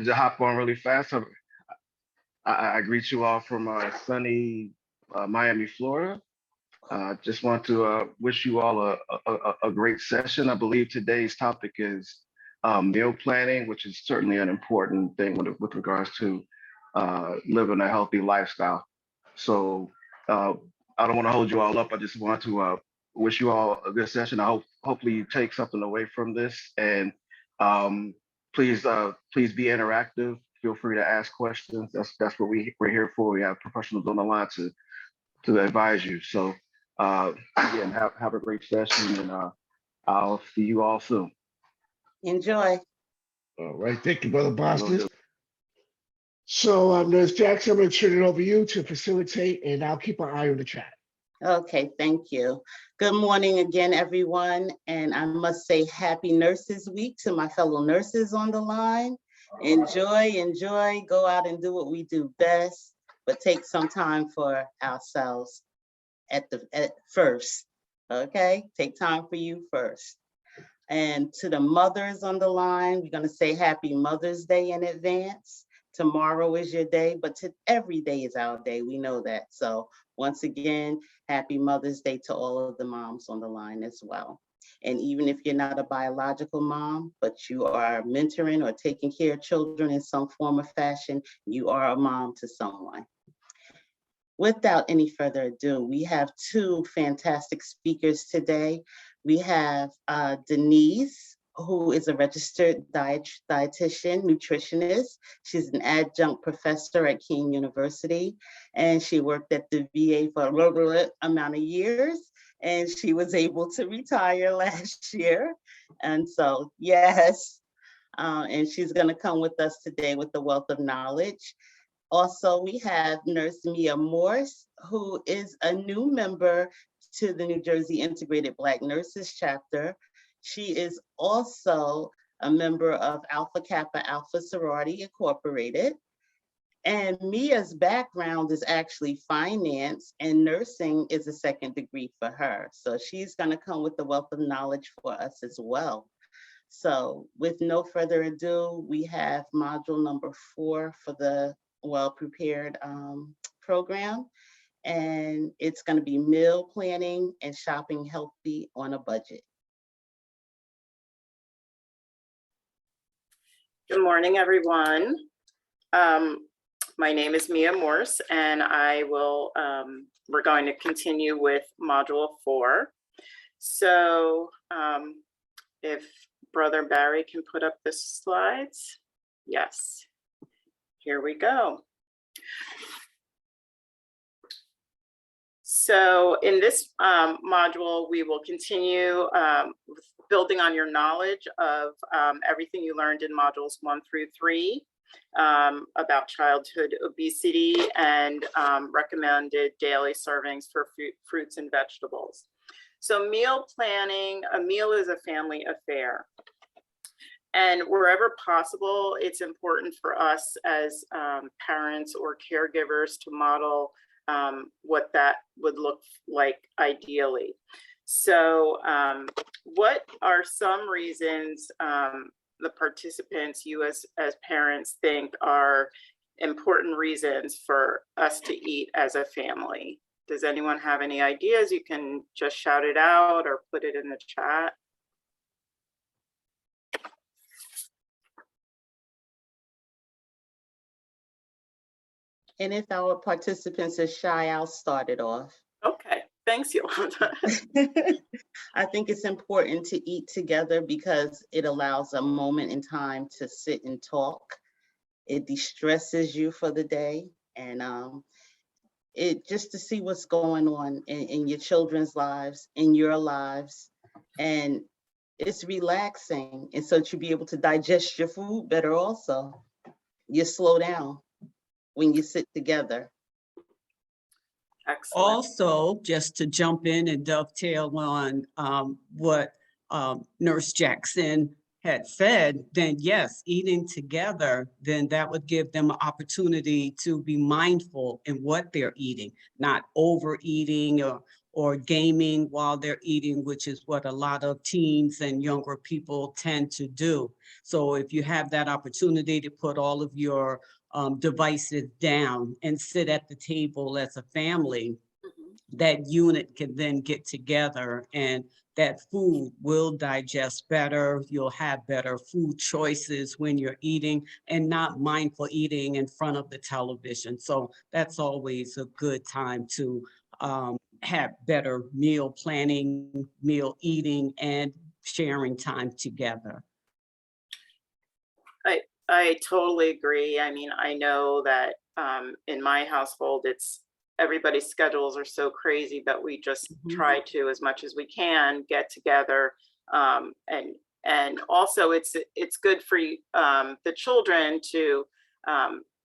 to hop on really fast. I greet you all from sunny Miami, Florida. Just want to wish you all a great session. I believe today's topic is meal planning, which is certainly an important thing with regards to living a healthy lifestyle. So I don't want to hold you all up. I just want to wish you all a good session. I hopefully you take something away from this, and um, please be interactive. Feel free to ask questions. That's what we're here for. We have professionals on the line to advise you. So again, have a great session, and I'll see you all soon. Enjoy. All right, thank you, Brother Will Boston. do. So, Nurse Jackson, I'm going to turn it over to you to facilitate, and I'll keep an eye on the chat. Okay, thank you. Good morning again, everyone. And I must say happy Nurses Week to my fellow nurses on the line. Enjoy, go out and do what we do best, but take some time for ourselves at first, okay? Take time for you first. And to the mothers on the line, we're gonna say happy Mother's Day in advance. Tomorrow is your day, but every day is our day, we know that. So once again, happy Mother's Day to all of the moms on the line as well. And even if you're not a biological mom, but you are mentoring or taking care of children in some form or fashion, you are a mom to someone. Without any further ado, we have two fantastic speakers today. We have Denise, who is a registered dietitian, nutritionist. She's an adjunct professor at Kean University, and she worked at the VA for a amount of years, and she was able to retire last year. And so, yes, and she's gonna come with us today with the wealth of knowledge. Also, we have Nurse Mia Morse, who is a new member to the New Jersey Integrated Black Nurses Chapter. She is also a member of Alpha Kappa Alpha Sorority Incorporated. And Mia's background is actually finance, and nursing is a second degree for her. So she's gonna come with the wealth of knowledge for us as well. So with no further ado, we have module number 4 for the well-prepared program. And it's gonna be meal planning and shopping healthy on a budget. Good morning, everyone. My name is Mia Morse, and we're going to continue with module 4. So if Brother Barry can put up the slides. Yes, here we go. So in this module, we will continue building on your knowledge of everything you learned in modules 1 through 3 about childhood obesity and recommended daily servings for fruits and vegetables. So meal planning, a meal is a family affair. And wherever possible, it's important for us as parents or caregivers to model what that would look like ideally. So what are some reasons the participants, you as parents, think are important reasons for us to eat as a family? Does anyone have any ideas? You can just shout it out or put it in the chat. And if our participants are shy, I'll start it off. Okay, thanks, Yolanda. I think it's important to eat together because it allows a moment in time to sit and talk. It de-stresses you for the day, and it just to see what's going on in your children's lives, in your lives, and it's relaxing. And so to be able to digest your food better also, you slow down when you sit together. Excellent. Also, just to jump in and dovetail on what Nurse Jackson had said, then yes, eating together, then that would give them an opportunity to be mindful in what they're eating, not overeating or gaming while they're eating, which is what a lot of teens and younger people tend to do. So if you have that opportunity to put all of your devices down and sit at the table as a family, that unit can then get together and that food will digest better. You'll have better food choices when you're eating and not mindful eating in front of the television. So that's always a good time to have better meal planning, meal eating, and sharing time together. I totally agree. I mean, I know that in my household, everybody's schedules are so crazy, but we just try to, as much as we can, get together. And also it's good for the children to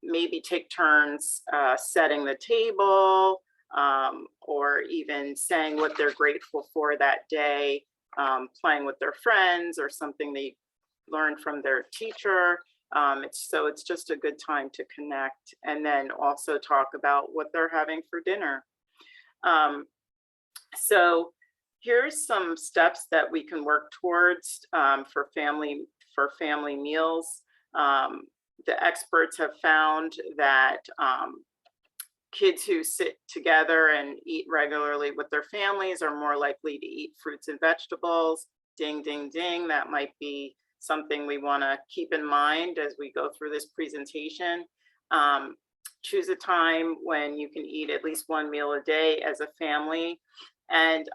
maybe take turns setting the table, or even saying what they're grateful for that day, playing with their friends or something they learned from their teacher. It's just a good time to connect, and then also talk about what they're having for dinner. So here's some steps that we can work towards for family meals. The experts have found that kids who sit together and eat regularly with their families are more likely to eat fruits and vegetables. Ding, ding, ding. That might be something we want to keep in mind as we go through this presentation. Choose a time when you can eat at least one meal a day as a family. And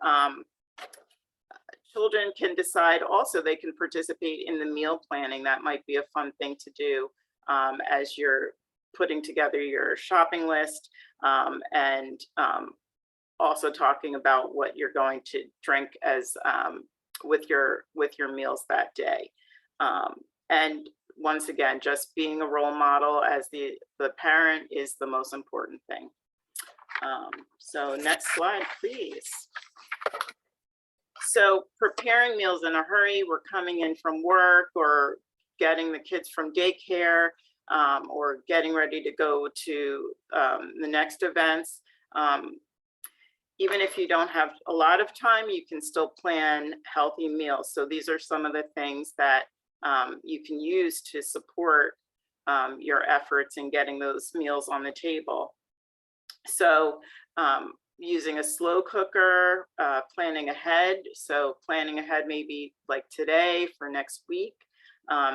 children can decide also, they can participate in the meal planning. That might be a fun thing to do as you're putting together your shopping list, and also talking about what you're going to drink as with your meals that day. And once again, just being a role model as the parent is the most important thing. So next slide, please. So preparing meals in a hurry, we're coming in from work or getting the kids from daycare, or getting ready to go to the next events. Even if you don't have a lot of time, you can still plan healthy meals. So these are some of the things that you can use to support your efforts in getting those meals on the table. So using a slow cooker, planning ahead. So planning ahead maybe like today for next week,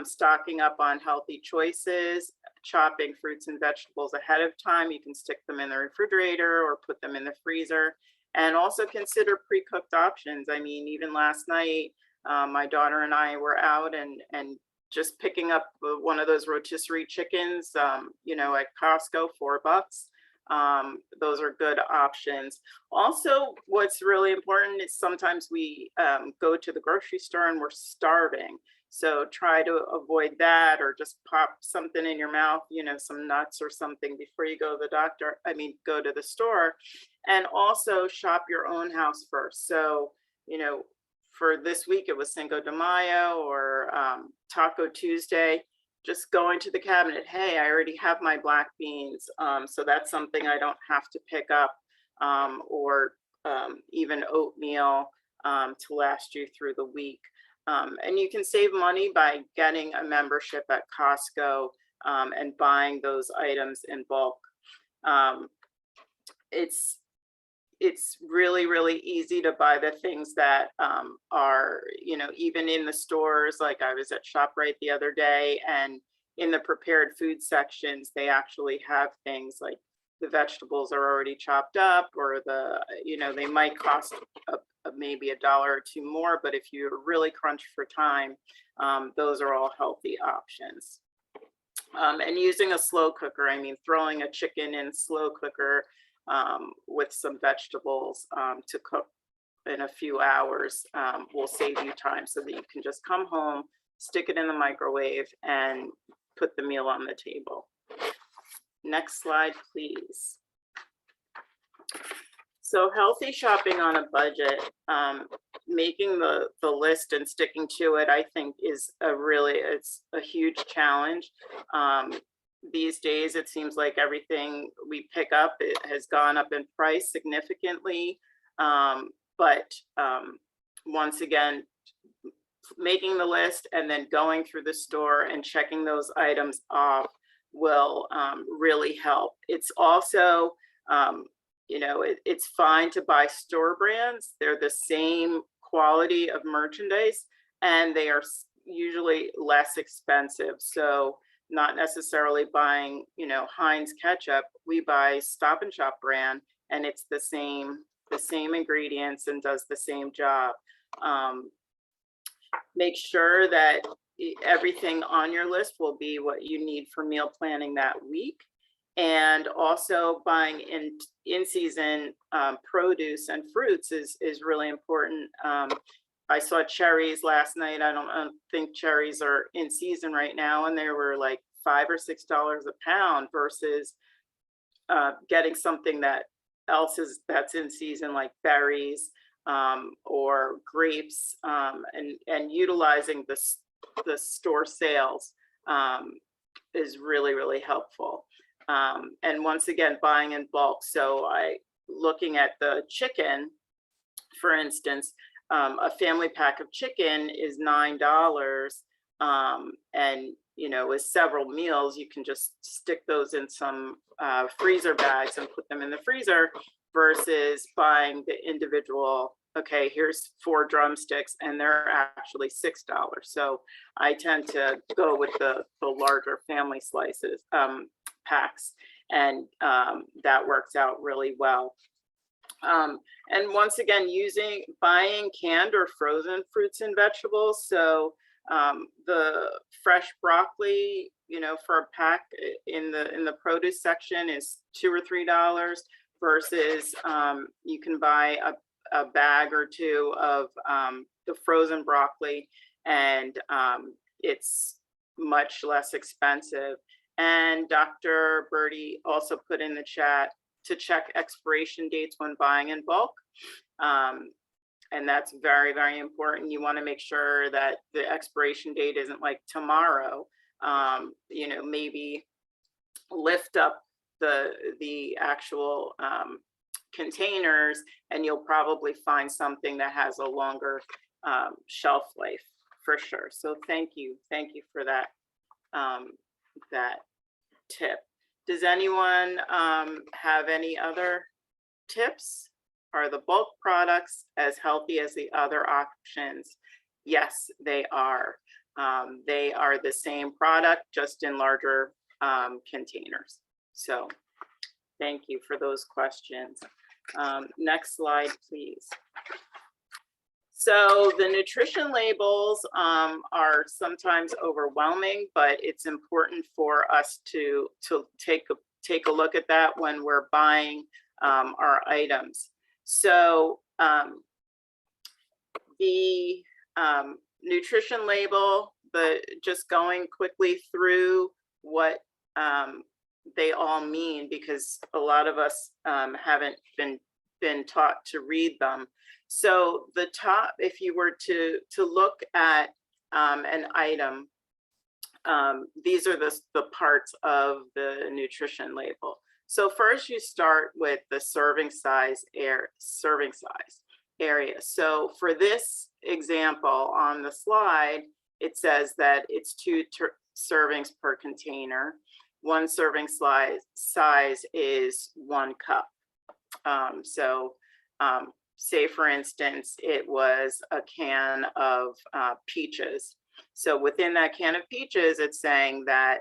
stocking up on healthy choices, chopping fruits and vegetables ahead of time. You can stick them in the refrigerator or put them in the freezer, and also consider pre-cooked options. I mean, even last night, my daughter and I were out and just picking up one of those rotisserie chickens, you know, at Costco, $4. Those are good options. Also, what's really important is sometimes we go to the grocery store and we're starving. So try to avoid that, or just pop something in your mouth, you know, some nuts or something before you go to go to the store. And also shop your own house first. So, you know, for this week, it was Cinco de Mayo or Taco Tuesday. Just going to the cabinet, hey, I already have my black beans. So that's something I don't have to pick up, or even oatmeal to last you through the week. And you can save money by getting a membership at Costco and buying those items in bulk. It's really, really easy to buy the things that are, you know, even in the stores. Like I was at ShopRite the other day, and in the prepared food sections, they actually have things like the vegetables are already chopped up, or you know, they might cost maybe $1 or $2 more, but if you're really crunched for time, those are all healthy options. And using a slow cooker, I mean, throwing a chicken in slow cooker with some vegetables to cook in a few hours will save you time, so that you can just come home, stick it in the microwave, and put the meal on the table. Next slide, please. So healthy shopping on a budget, making the list and sticking to it, I think it's a huge challenge. These days, it seems like everything we pick up, it has gone up in price significantly. But once again, making the list and then going through the store and checking those items off will really help. It's also, you know, it's fine to buy store brands. They're the same quality of merchandise and they are usually less expensive. So not necessarily buying, you know, Heinz ketchup. We buy Stop and Shop brand and it's the same ingredients and does the same job. Make sure that everything on your list will be what you need for meal planning that week. And also buying in season produce and fruits is really important. I saw cherries last night. I don't think cherries are in season right now, and they were like $5 or $6 a pound versus getting something that's in season, like berries or grapes, and utilizing the store sales is really, really helpful. And once again, buying in bulk. So looking at the chicken, for instance, a family pack of chicken is $9, and you know, with several meals, you can just stick those in some freezer bags and put them in the freezer versus buying the individual. Okay, here's 4 drumsticks and they're actually $6. So I tend to go with the larger family slices, packs, and that works out really well. And once again, buying canned or frozen fruits and vegetables. So the fresh broccoli, you know, for a pack in the produce section is $2 or $3 versus you can buy a bag or 2 of the frozen broccoli, and it's much less expensive. And Dr. Birdie also put in the chat to check expiration dates when buying in bulk. And that's very, very important. You want to make sure that the expiration date isn't like tomorrow. You know, maybe lift up the actual containers and you'll probably find something that has a longer shelf life for sure. So thank you for that that tip. Does anyone have any other tips? Are the bulk products as healthy as the other options? Yes, they are. They are the same product, just in larger containers. So thank you for those questions. Next slide, please. So the nutrition labels are sometimes overwhelming, but it's important for us to take a look at that when we're buying our items. So the nutrition label, just going quickly through what they all mean, because a lot of us haven't been taught to read them. So the top, if you were to look at an item, these are the parts of the nutrition label. So first you start with the serving size area. So for this example on the slide, it says that it's 2 servings per container. 1 serving size is 1 cup. Say for instance, it was a can of peaches. So within that can of peaches, it's saying that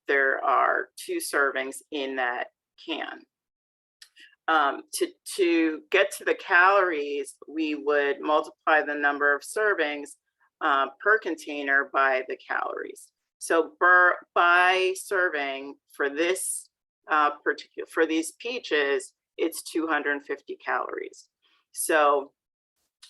there are 2 servings in that can. To get to the calories, we would multiply the number of servings per container by the calories. So by serving for this for these peaches, it's 250 calories. So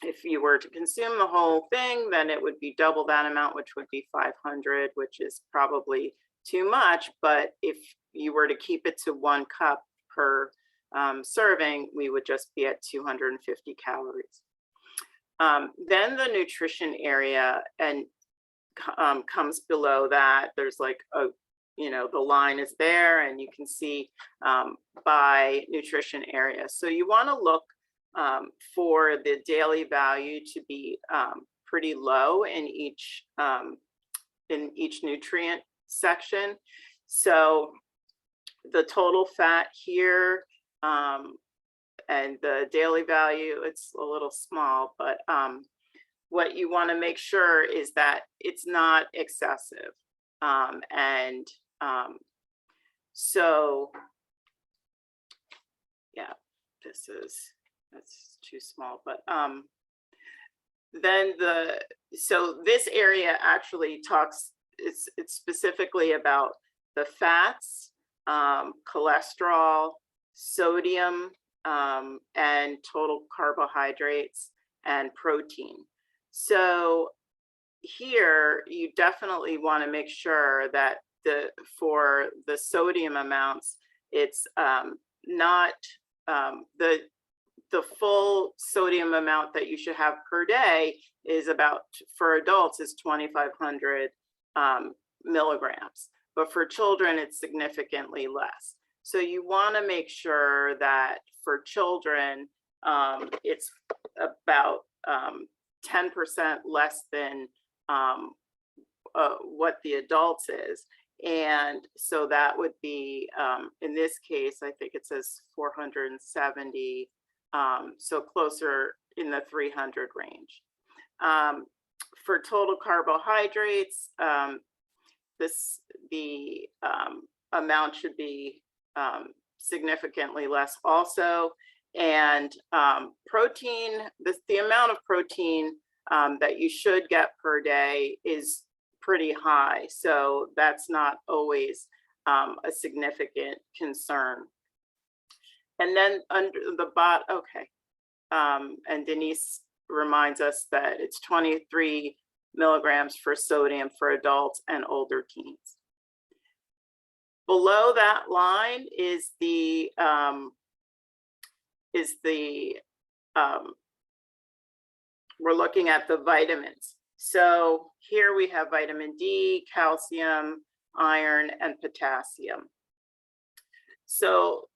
if you were to consume the whole thing, then it would be double that amount, which would be 500, which is probably too much. But if you were to keep it to 1 cup per serving, we would just be at 250 calories. Then the nutrition area and comes below that. There's like the line is there and you can see by nutrition area. So you want to look for the daily value to be pretty low in each nutrient section. So the total fat here and the daily value, it's a little small, but what you want to make sure is that it's not excessive. So yeah, that's too small, but then so this area actually talks, it's specifically about the fats, cholesterol, sodium, and total carbohydrates and protein. So here you definitely want to make sure that for the sodium amounts, it's not the full sodium amount that you should have per day is about, for adults, is 2,500 milligrams, but for children it's significantly less. So you want to make sure that for children it's about 10% less than what the adults is. And so that would be, in this case, I think it says 470, so closer in the 300 range. For total carbohydrates, the amount should be significantly less also. And protein, the amount of protein that you should get per day is pretty high. So that's not always a significant concern. And then under the bottom, okay. And Denise reminds us that it's 23 milligrams for sodium for adults and older teens. Below that line is we're looking at the vitamins. So here we have vitamin D, calcium, iron, and potassium. So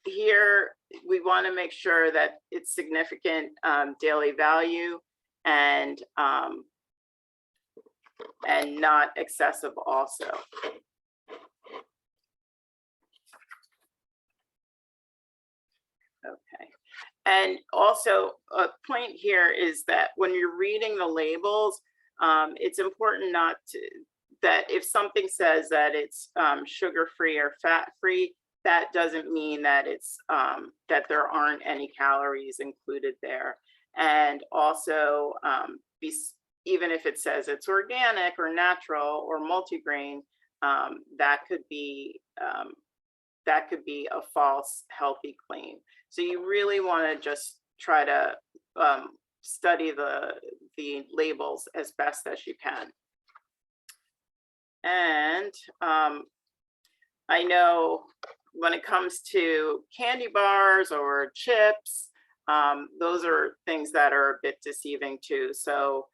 here we want to make sure that it's significant daily value and not excessive also. Okay. And also a point here is that when you're reading the labels, it's important that if something says that it's sugar-free or fat-free, that doesn't mean that it's that there aren't any calories included there. And also, even if it says it's organic or natural or multigrain, that could be a false healthy claim. So you really want to just try to study the labels as best as you can. And I know when it comes to candy bars or chips, those are things that are a bit deceiving too. So,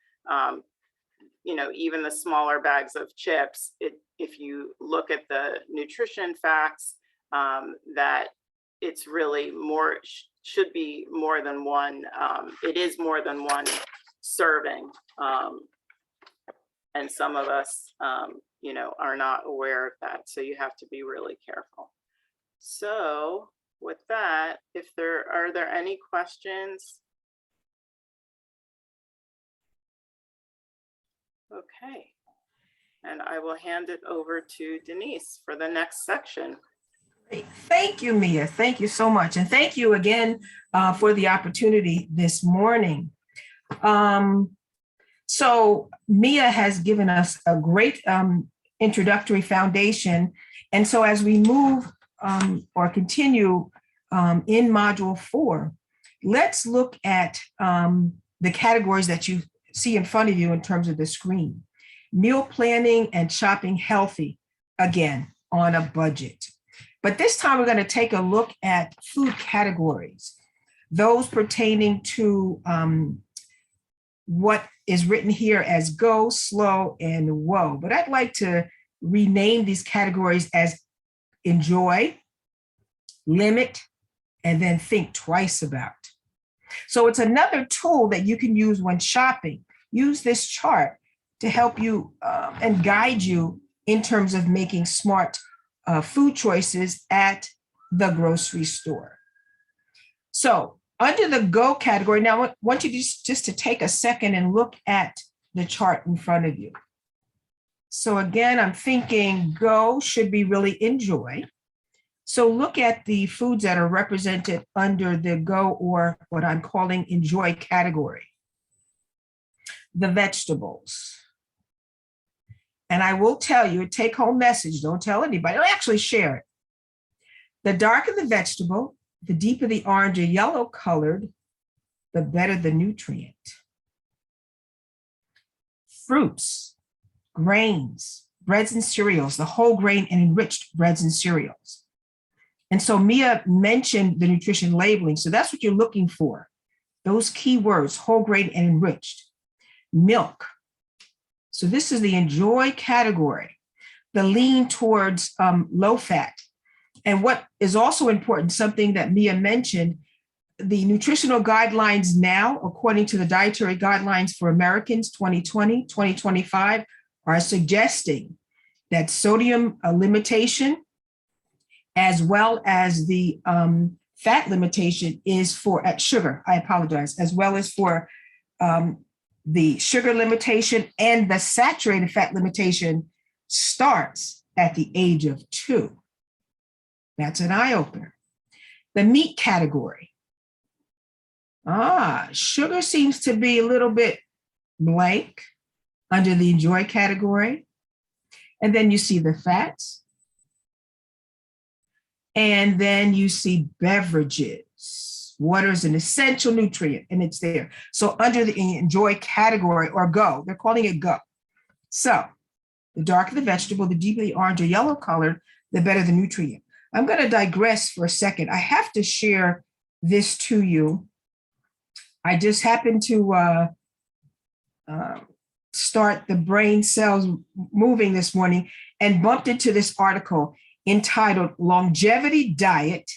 you know, even the smaller bags of chips, if you look at the nutrition facts, that it's really should be more than one. It is more than one serving. And some of us, you know, are not aware of that. So you have to be really careful. So with that, are there any questions? Okay. And I will hand it over to Denise for the next section. Great. Thank you, Mia. Thank you so much. And thank you again for the opportunity this morning. So Mia has given us a great introductory foundation. And so as we move or continue in Module 4, let's look at the categories that you see in front of you in terms of the screen. Meal planning and shopping healthy, again, on a budget. But this time we're going to take a look at food categories, those pertaining to what is written here as go, slow, and whoa. But I'd like to rename these categories as enjoy, limit, and then think twice about. So it's another tool that you can use when shopping. Use this chart to help you and guide you in terms of making smart food choices at the grocery store. So under the go category, now I want you just to take a second and look at the chart in front of you. So again, I'm thinking go should be really enjoy. So look at the foods that are represented under the go, or what I'm calling enjoy category. The vegetables. And I will tell you a take home message. Don't tell anybody. I'll actually share it. The darker the vegetable, the deeper the orange or yellow colored, the better the nutrient. Fruits, grains, breads and cereals, the whole grain and enriched breads and cereals. And so Mia mentioned the nutrition labeling. So that's what you're looking for. Those key words, whole grain and enriched. Milk. So this is the enjoy category, the lean towards low fat. And what is also important, something that Mia mentioned, the nutritional guidelines now, according to the dietary guidelines for Americans 2020, 2025, are suggesting that sodium limitation, as well as the fat limitation is for sugar, I apologize, as well as for the sugar limitation and the saturated fat limitation starts at the age of 2. That's an eye opener. The meat category. Sugar seems to be a little bit blank under the enjoy category. And then you see the fats. And then you see beverages. Water is an essential nutrient, and it's there. So under the enjoy category, or go, they're calling it go. So the darker the vegetable, the deeper the orange or yellow color, the better the nutrient. I'm going to digress for a second. I have to share this to you. I just happened to start the brain cells moving this morning and bumped into this article entitled Longevity Diet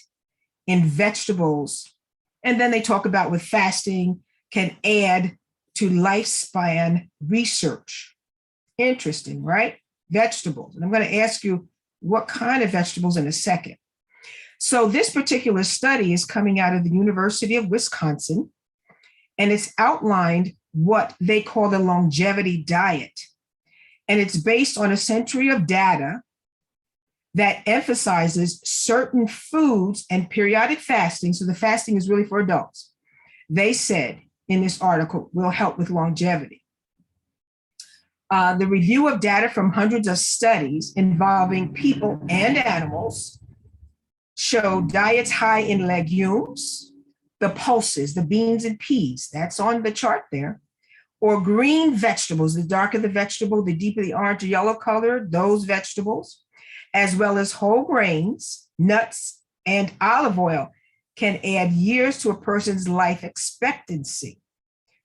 in Vegetables. And then they talk about with fasting can add to lifespan research. Interesting, right? Vegetables. And I'm going to ask you what kind of vegetables in a second. So this particular study is coming out of the University of Wisconsin, and it's outlined what they call the longevity diet. And it's based on a century of data that emphasizes certain foods and periodic fasting. So the fasting is really for adults. They said in this article will help with longevity. The review of data from hundreds of studies involving people and animals showed diets high in legumes, the pulses, the beans and peas, that's on the chart there, or green vegetables. The darker the vegetable, the deeper the orange or yellow color, those vegetables, as well as whole grains, nuts, and olive oil can add years to a person's life expectancy.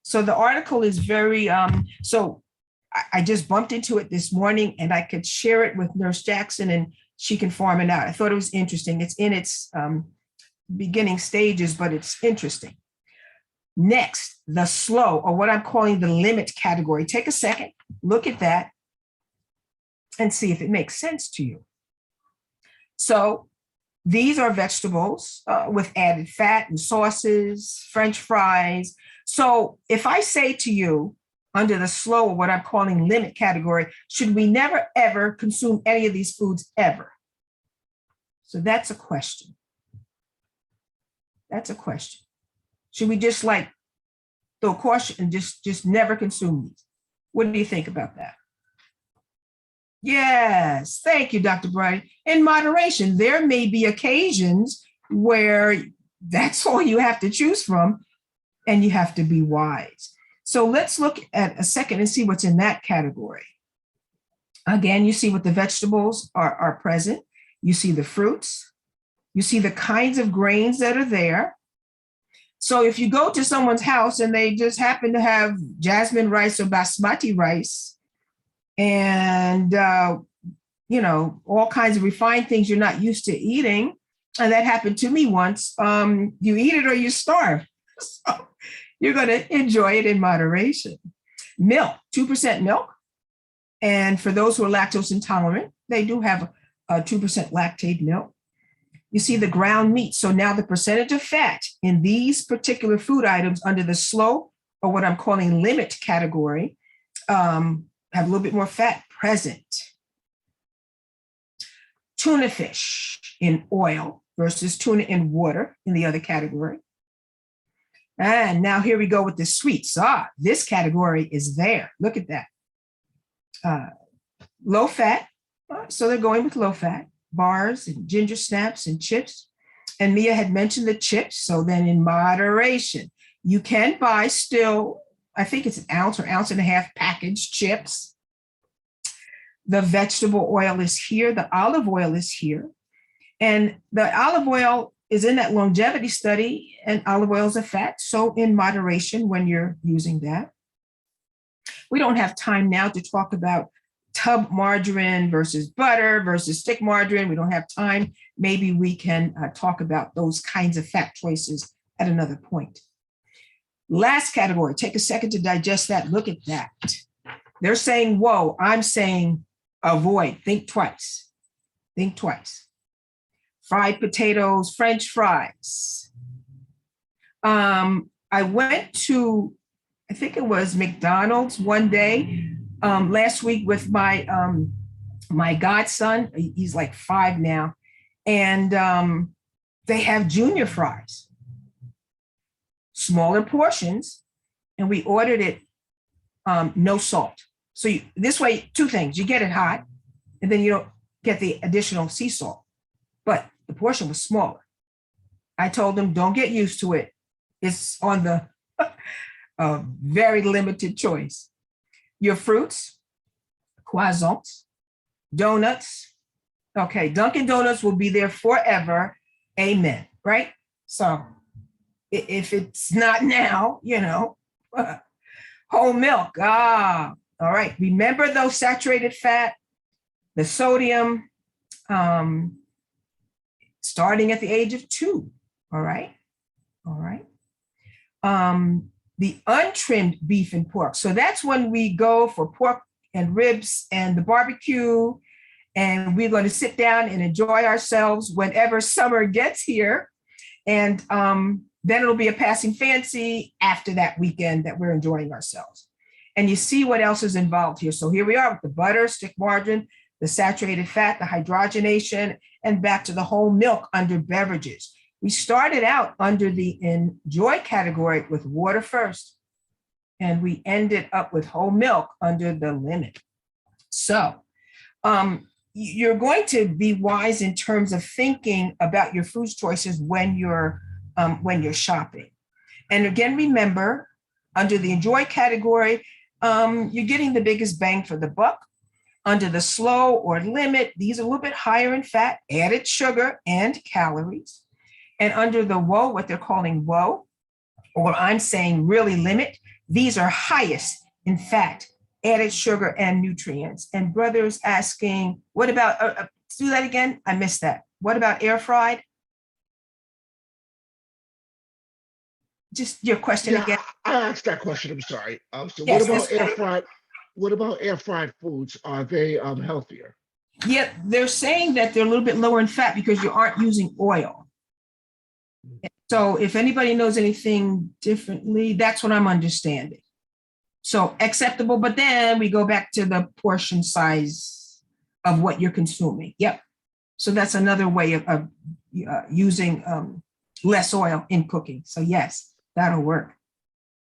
So the article is very, I just bumped into it this morning, and I could share it with Nurse Jackson and she can farm it out. I thought it was interesting. It's in its beginning stages, but it's interesting. Next, the slow, or what I'm calling the limit category. Take a second, look at that, and see if it makes sense to you. So these are vegetables with added fat and sauces, French fries. So if I say to you, under the slow, or what I'm calling limit category, should we never, ever consume any of these foods ever? So that's a question. That's a question. Should we just like throw caution and just never consume these? What do you think about that? Yes, thank you, Dr. Brady. In moderation, there may be occasions where that's all you have to choose from, and you have to be wise. So let's look at a second and see what's in that category. Again, you see what the vegetables are present. You see the fruits. You see the kinds of grains that are there. So if you go to someone's house and they just happen to have jasmine rice or basmati rice and, all kinds of refined things you're not used to eating, and that happened to me once, you eat it or you starve. So you're going to enjoy it in moderation. Milk, 2% milk. And for those who are lactose intolerant, they do have a 2% lactate milk. You see the ground meat. So now the percentage of fat in these particular food items under the slow, or what I'm calling limit category, have a little bit more fat present. Tuna fish in oil versus tuna in water in the other category. And now here we go with the sweets. This category is there. Look at that. Low fat. So they're going with low fat. Bars and ginger snaps and chips. And Mia had mentioned the chips. So then in moderation, you can buy still, I think it's an ounce or ounce and a half packaged chips. The vegetable oil is here. The olive oil is here. And the olive oil is in that longevity study, and olive oil is a fat. So in moderation when you're using that. We don't have time now to talk about tub margarine versus butter versus stick margarine. We don't have time. Maybe we can talk about those kinds of fat choices at another point. Last category, take a second to digest that. Look at that. They're saying, whoa, I'm saying avoid, think twice, think twice. Fried potatoes, French fries. I went to, I think it was McDonald's one day last week with my my godson. He's like 5 now, and they have junior fries, smaller portions, and we ordered it no salt. So this way, 2 things: you get it hot, and then you don't get the additional sea salt. But the portion was smaller. I told them, don't get used to it. It's on the very limited choice. Your fruits, croissants, donuts. Okay, Dunkin' Donuts will be there forever. Amen, right? So if it's not now, whole milk. All right. Remember those saturated fat, the sodium, starting at the age of 2. All right. All right. The untrimmed beef and pork. So that's when we go for pork and ribs and the barbecue, and we're going to sit down and enjoy ourselves whenever summer gets here. And then it'll be a passing fancy after that weekend that we're enjoying ourselves. And you see what else is involved here. So here we are with the butter, stick margarine, the saturated fat, the hydrogenation, and back to the whole milk under beverages. We started out under the enjoy category with water first, and we ended up with whole milk under the limit. So you're going to be wise in terms of thinking about your food choices when you're shopping. And again, remember, under the enjoy category, you're getting the biggest bang for the buck. Under the slow or limit, these are a little bit higher in fat, added sugar, and calories. And under the woe, what they're calling woe, or I'm saying really limit, these are highest in fat, added sugar, and nutrients. And brother's asking, what about, do that again? I missed that. What about air fried? Just your question again. I asked that question. I'm sorry. So Yes, what about that's air fried? What about air fried foods? Are they healthier? Yeah, they're saying that they're a little bit lower in fat because you aren't using oil. So if anybody knows anything differently, that's what I'm understanding. So acceptable, but then we go back to the portion size of what you're consuming. Yep. So that's another way of using less oil in cooking. So yes, that'll work.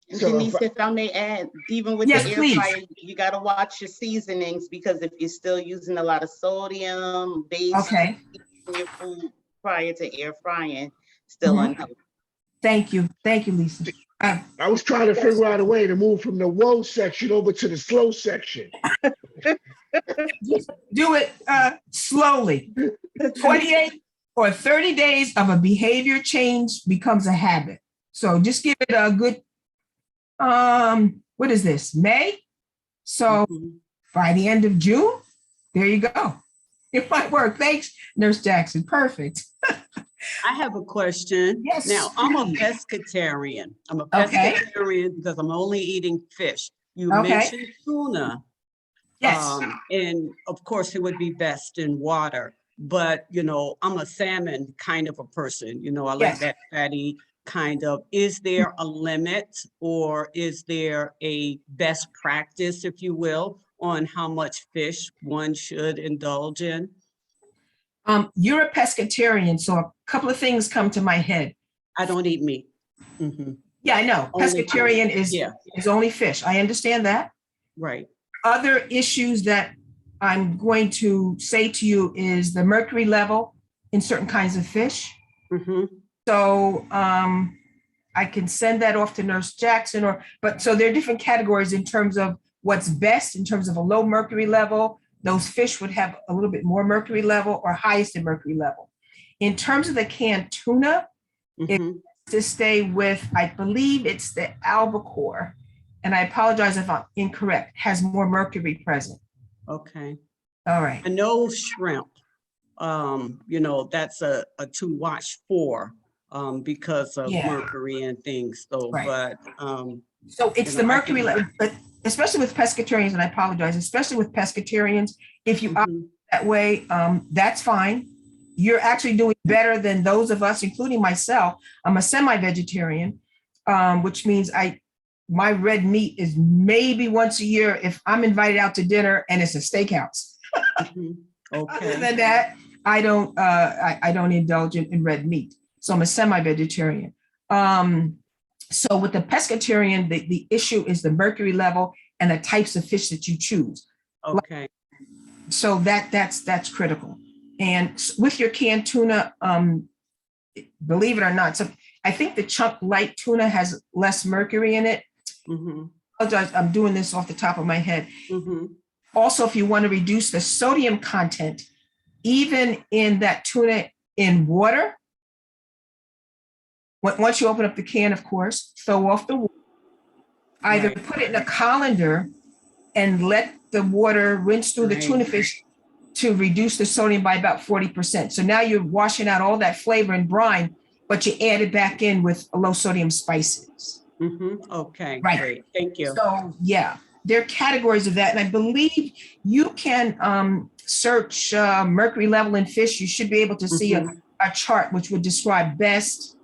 And So Denise, if I may add, even with Yes, the air please. fryer, you got to watch your seasonings, because if you're still using a lot of sodium based Okay, in your food prior to air frying, still Mhm. unhealthy. thank you, Lisa. I was trying to figure out a way to move from the woe section over to the slow section. Just do it slowly. 28 or 30 days of a behavior change becomes a habit. So just give it a good, what is this, May? So Mhm. by the end of June, there you go. It might work. Thanks, Nurse Jackson. Perfect. I have a question. Yes, Now, I'm a please. pescatarian. I'm a Okay. pescatarian because I'm only eating fish. You Okay. mentioned tuna. Yes, And of course, it would be best in water. But, you know, I'm a salmon kind of a person. You know, I like Yes. that fatty kind of. Is there a limit or is there a best practice, if you will, on how much fish one should indulge in? you're a pescatarian, so a couple of things come to my head. I don't eat meat. Mhm. Yeah, I know. Only- Pescatarian is Yeah, only fish. I understand that. right. Other issues that I'm going to say to you is the mercury level in certain kinds of fish. Mhm. So I can send that off to Nurse Jackson but so there are different categories in terms of what's best in terms of a low mercury level. Those fish would have a little bit more mercury level or highest in mercury level. In terms of the canned tuna, Mhm. to stay with, I believe it's the albacore, and I apologize if I'm incorrect, has more mercury present. Okay. All right. I know shrimp, you know, that's a to watch for, because of Yeah. mercury and things, so, Right. but, So it's You the know, I mercury can- level, but especially with pescatarians, and I apologize, especially with pescatarians, if you opt mhm, that way, that's fine. You're actually doing better than those of us, including myself. I'm a semi-vegetarian, which means my red meat is maybe once a year if I'm invited out to dinner and it's a steakhouse. mhm, Other okay, than that, I don't indulge in red meat. So I'm a semi-vegetarian. So with the pescatarian, the issue is the mercury level and the types of fish that you choose. okay, So that's critical. And with your canned tuna, believe it or not, so I think the chunk light tuna has less mercury in it. mhm, Apologize, I'm doing this off the top of my head. mhm, Also, if you want to reduce the sodium content, even in that tuna in water, once you open up the can, of course, throw off the water. Either Right. put it in a colander and let the water rinse through the tuna Right. fish to reduce the sodium by about 40%. So now you're washing out all that flavor and brine, but you add it back in with low sodium spices. mhm, okay, Right. great, thank you. So yeah, there are categories of that. And I believe you can search mercury level in fish. You should be able to see Mhm. a chart which would describe best,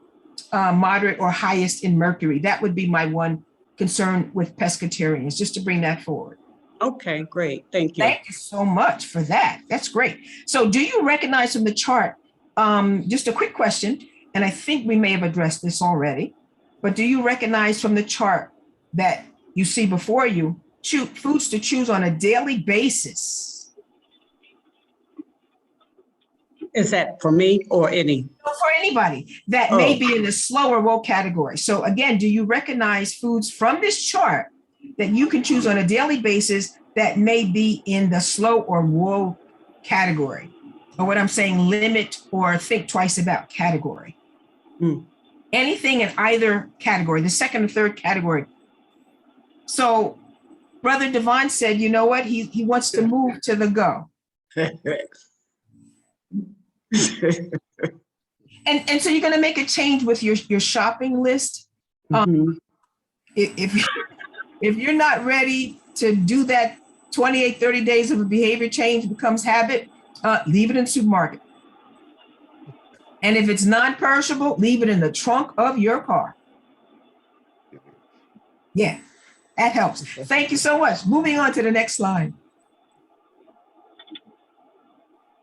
moderate, or highest in mercury. That would be my one concern with pescatarians, just to bring that forward. Okay, great, thank you. Thank you so much for that. That's great. So do you recognize from the chart, just a quick question, and I think we may have addressed this already, but do you recognize from the chart that you see before you, foods to choose on a daily basis? Is that for me or any? For anybody that may Oh. be in the slow or low category. So again, do you recognize foods from this chart that you can choose on a daily basis that may be in the slow or low category? Or what I'm saying, limit or think twice about category. Hmm. Anything in either category, the second or third category. So Brother Devon said, you know what? He wants to move to the go. And so you're going to make a change with your shopping list. Mhm. If you're not ready to do that 28, 30 days of a behavior change becomes habit, leave it in the supermarket. And if it's non-perishable, leave it in the trunk of your car. Yeah, that helps. Thank you so much. Moving on to the next slide.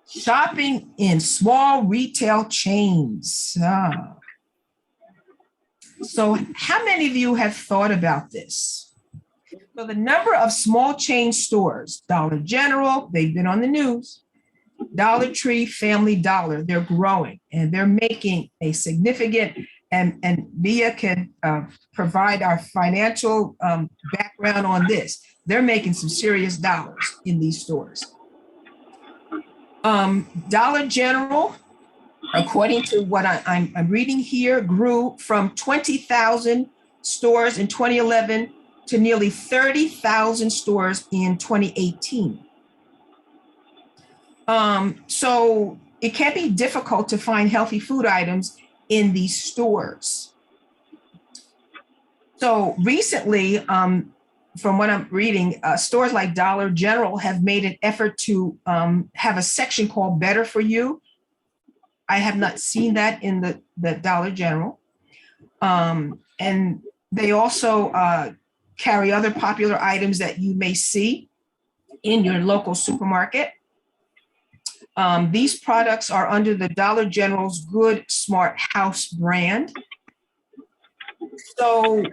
Shopping in small retail chains. So how many of you have thought about this? So the number of small chain stores, Dollar General, they've been on the news, Dollar Tree, Family Dollar, they're growing and they're making a significant, and Mia can provide our financial background on this. They're making some serious dollars in these stores. Dollar General, according to what I'm reading here, grew from 20,000 stores in 2011 to nearly 30,000 stores in 2018. So it can be difficult to find healthy food items in these stores. So recently, from what I'm reading, stores like Dollar General have made an effort to have a section called Better for You. I have not seen that in the Dollar General. And they also carry other popular items that you may see in your local supermarket. These products are under the Dollar General's Good Smart House brand. So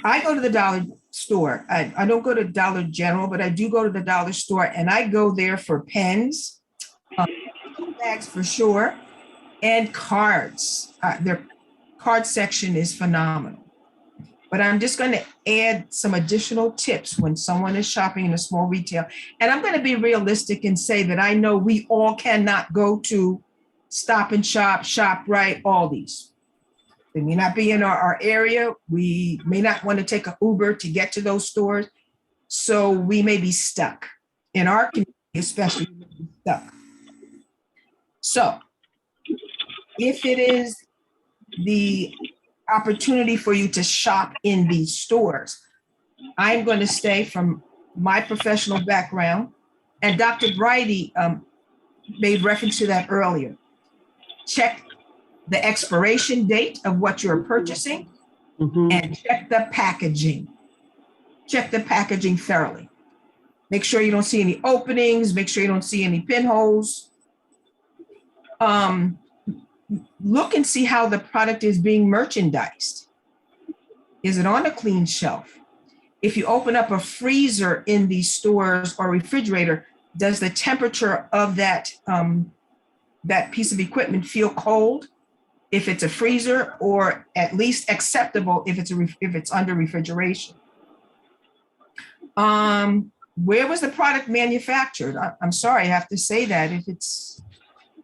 I go to the dollar store. I don't go to Dollar General, but I do go to the dollar store, and I go there for pens, bags for sure, and cards. Their card section is phenomenal. But I'm just going to add some additional tips when someone is shopping in a small retail. And I'm going to be realistic and say that I know we all cannot go to Stop and Shop, ShopRite, Aldi's. They may not be in our area. We may not want to take an Uber to get to those stores. So we may be stuck. In our community, especially, we may be stuck. So if it is the opportunity for you to shop in these stores, I'm going to stay from my professional background. And Dr. Bridey made reference to that earlier. Check the expiration date of what you're purchasing and check the packaging. Check the packaging thoroughly. Make sure you don't see any openings. Make sure you don't see any pinholes. Look and see how the product is being merchandised. Is it on a clean shelf? If you open up a freezer in these stores or refrigerator, does the temperature of that piece of equipment feel cold if it's a freezer, or at least acceptable if it's under refrigeration? Where was the product manufactured? I'm sorry, I have to say that. If it's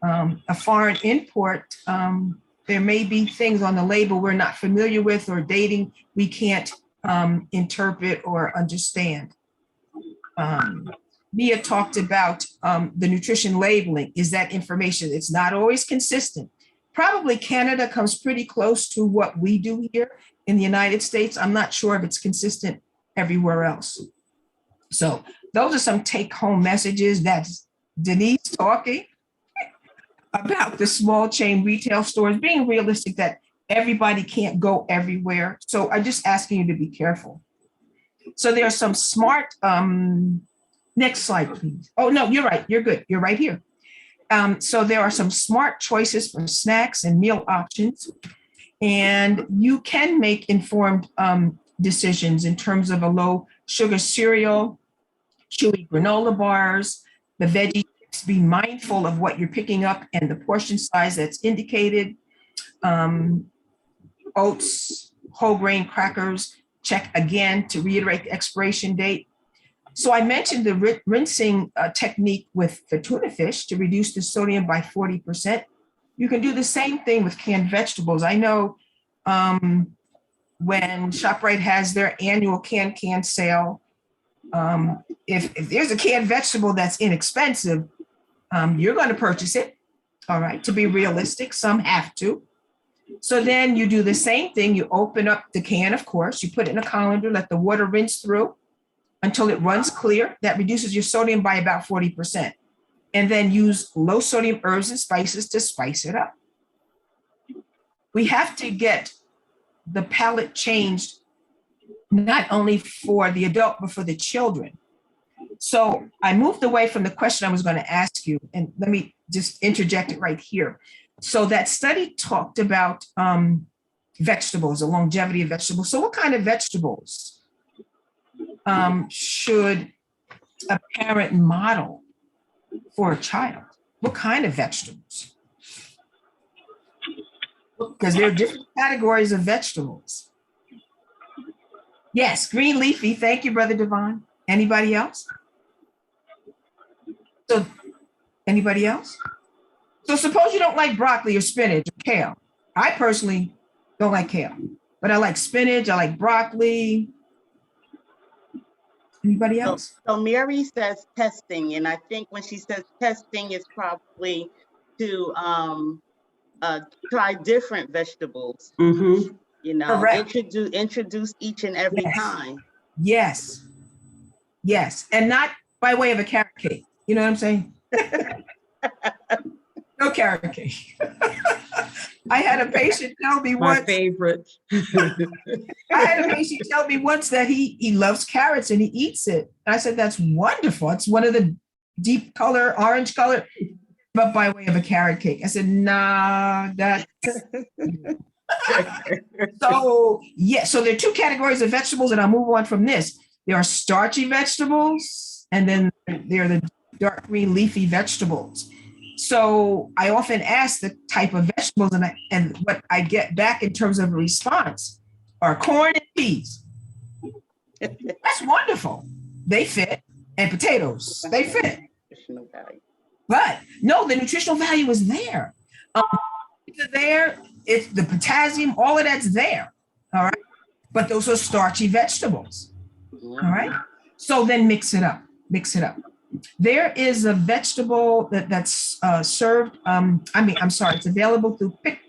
a foreign import, there may be things on the label we're not familiar with, or dating we can't interpret or understand. Mia talked about the nutrition labeling. Is that information? It's not always consistent. Probably Canada comes pretty close to what we do here in the United States. I'm not sure if it's consistent everywhere else. So those are some take-home messages. That's Denise talking about the small chain retail stores, being realistic that everybody can't go everywhere. So I'm just asking you to be careful. So there are some smart, next slide, please. Oh, no, you're right. You're good. You're right here. So there are some smart choices for snacks and meal options, and you can make informed decisions in terms of a low sugar cereal, chewy granola bars, the veggie. Be mindful of what you're picking up and the portion size that's indicated. Oats, whole grain crackers, check again to reiterate the expiration date. So I mentioned the rinsing technique with the tuna fish to reduce the sodium by 40%. You can do the same thing with canned vegetables. I know when ShopRite has their annual can sale, if there's a canned vegetable that's inexpensive, you're going to purchase it, all right, to be realistic. Some have to. So then you do the same thing. You open up the can, of course, you put it in a colander, let the water rinse through until it runs clear. That reduces your sodium by about 40%. And then use low sodium herbs and spices to spice it up. We have to get the palate changed, not only for the adult, but for the children. So I moved away from the question I was going to ask you, and let me just interject it right here. So that study talked about vegetables, the longevity of vegetables. So what kind of vegetables should a parent model for a child? What kind of vegetables? Because there are different categories of vegetables. Yes, green leafy. Thank you, Brother Devon. Anybody else? So, anybody else? So suppose you don't like broccoli or spinach or kale. I personally don't like kale, but I like spinach, I like broccoli. Anybody So, else? so Mary says testing, and I think when she says testing, it's probably to try different vegetables, Mhm. you know, Correct. introduce each and every Yes. time. Yes. Yes. And not by way of a carrot cake. You know what I'm saying? No carrot cake. I had a patient tell me My once, favorite. that he loves carrots and he eats it. And I said, that's wonderful. It's one of the deep color, orange color, but by way of a carrot cake. I said, nah, that. So, yeah, so there are two categories of vegetables, and I'll move on from this. There are starchy vegetables, and then there are the dark green leafy vegetables. So I often ask the type of vegetables, and what I get back in terms of a response are corn and peas. That's wonderful. They fit, and potatoes, they fit. Nutritional value. But no, the nutritional value is there. It's there. It's the potassium, all of that's there. All right. But those are starchy vegetables. All right. So then mix it up. Mix it up. There is a vegetable that's served. I'm sorry, it's available through Pick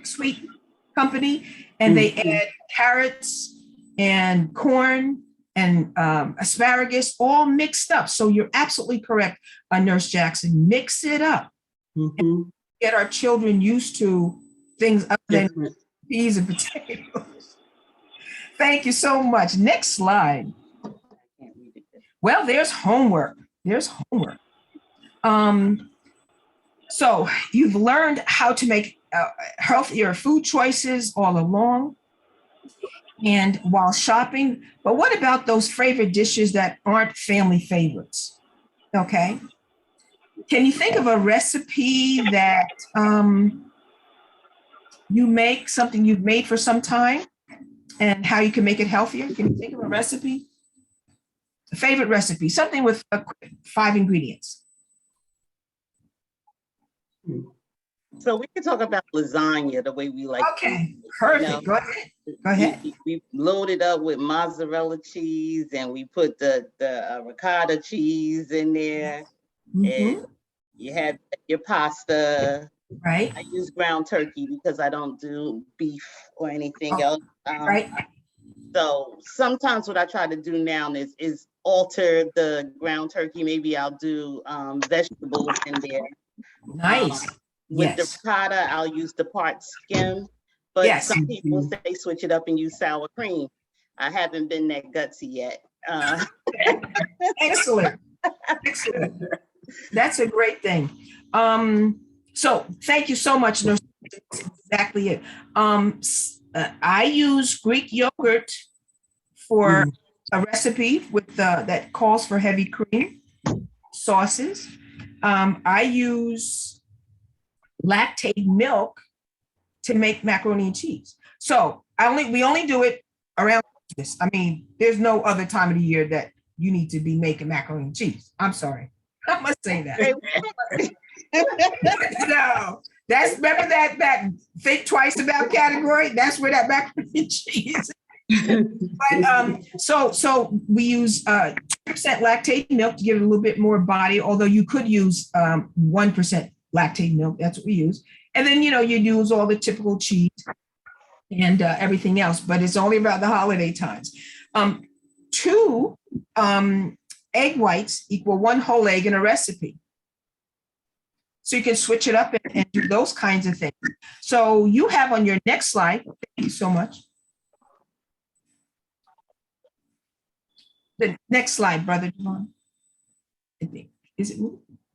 Sweet Company, and they add carrots and corn and asparagus all mixed up. So you're absolutely correct, Nurse Jackson. Mix it up. Mhm. Get our children used to things other than Different. peas and potatoes. Thank you so much. Next slide. Well, there's homework. There's homework. So you've learned how to make healthier food choices all along and while shopping. But what about those favorite dishes that aren't family favorites? Okay. Can you think of a recipe that you make, something you've made for some time, and how you can make it healthier? Can you think of a recipe? A favorite recipe, something with 5 ingredients. So we can talk about lasagna the way we like. Okay, to, perfect. you know. Go ahead. Go ahead. We loaded up with mozzarella cheese, and we put the ricotta cheese in there. Mhm. And you had your pasta. Right, I use ground turkey because I don't do beef or anything Oh, else. right. So sometimes what I try to do now is alter the ground turkey. Maybe I'll do vegetables in there. Nice. With the Yes. ricotta, I'll use the part skim. But Yes. some people say switch it up and use sour cream. I haven't been that gutsy yet. Excellent. Excellent. That's a great thing. So thank you so much, Nurse. That's exactly it. I use Greek yogurt for a recipe with that calls for heavy cream sauces. I use lactate milk to make macaroni and cheese. So we only do it around Christmas. I mean, there's no other time of the year that you need to be making macaroni and cheese. I'm sorry. I must say that. No, remember that think twice about category? That's where that macaroni and cheese. But so we use 2% lactate milk to give it a little bit more body, although you could use 1% lactate milk. That's what we use. And then, you use all the typical cheese and everything else, but it's only about the holiday times. 2 egg whites equal 1 whole egg in a recipe. So you can switch it up and do those kinds of things. So you have on your next slide, thank you so much. The next slide, Brother John. I think, is it?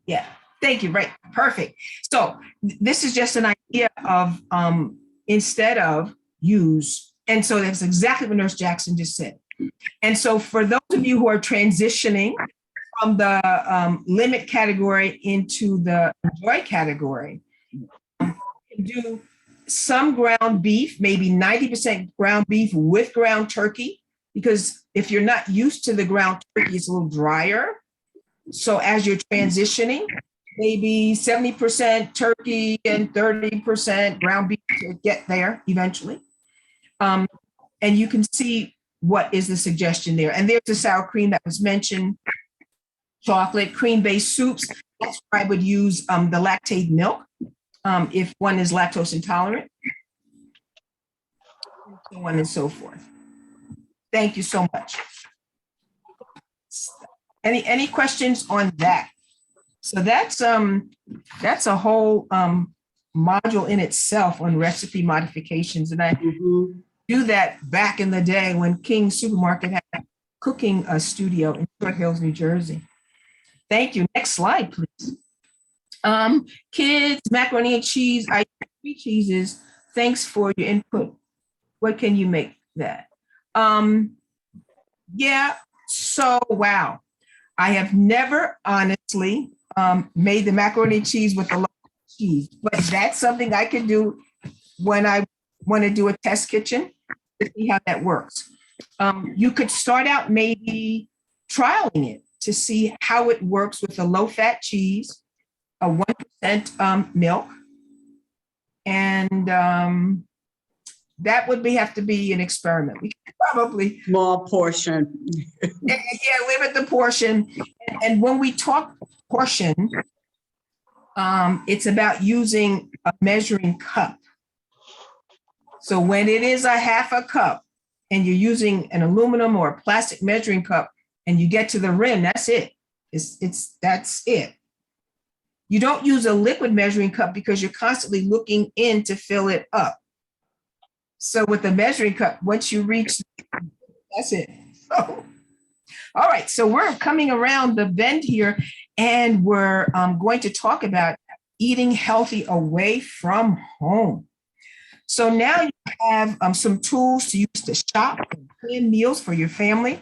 Yeah, thank you, right, perfect. So this is just an idea of instead of use, and so that's exactly what Nurse Jackson just said. And so for those of you who are transitioning from the limit category into the enjoy category, you can do some ground beef, maybe 90% ground beef with ground turkey, because if you're not used to the ground turkey, it's a little drier. So as you're transitioning, maybe 70% turkey and 30% ground beef to get there eventually. And you can see what is the suggestion there. And there's the sour cream that was mentioned, chocolate, cream-based soups. That's where I would use the lactate milk if one is lactose intolerant, and so on and so forth. Thank you so much. Any questions on that? So that's a whole module in itself on recipe modifications, and I Mhm. do that back in the day when King Supermarket had a cooking studio in Short Hills, New Jersey. Thank you. Next slide, please. Kids, macaroni and cheese, I 3 cheeses. Thanks for your input. What can you make that? Yeah, so wow. I have never honestly made the macaroni and cheese with the local cheese, but that's something I can do when I want to do a test kitchen to see how that works. You could start out maybe trialing it to see how it works with a low-fat cheese, a 1% milk, and that would have to be an experiment. We could probably Small portion. limit the portion. And when we talk portion, it's about using a measuring cup. So when it is a half a cup and you're using an aluminum or a plastic measuring cup and you get to the rim, that's it. That's it. You don't use a liquid measuring cup because you're constantly looking in to fill it up. So with the measuring cup, once you reach, that's it. So, all right, so we're coming around the bend here, and we're going to talk about eating healthy away from home. So now you have some tools to use to shop and plan meals for your family,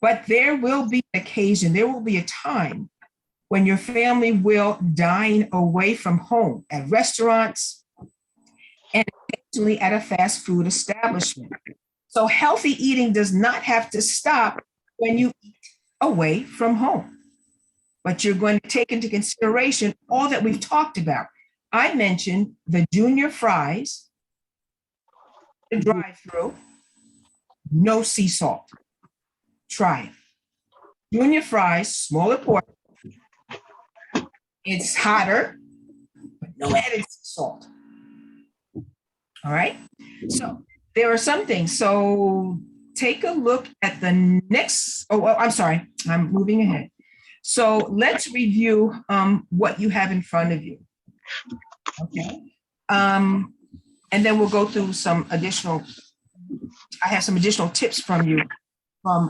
but there will be an occasion, there will be a time when your family will dine away from home at restaurants and occasionally at a fast food establishment. So healthy eating does not have to stop when you eat away from home, but you're going to take into consideration all that we've talked about. I mentioned the junior fries, the drive-through, no sea salt. Try it. Junior fries, smaller portion. It's hotter, but no added sea salt. All right. So there are some things. So take a look at the next. Oh, I'm sorry. I'm moving ahead. So let's review what you have in front of you. Okay. And then we'll go through some additional. I have some additional tips from you from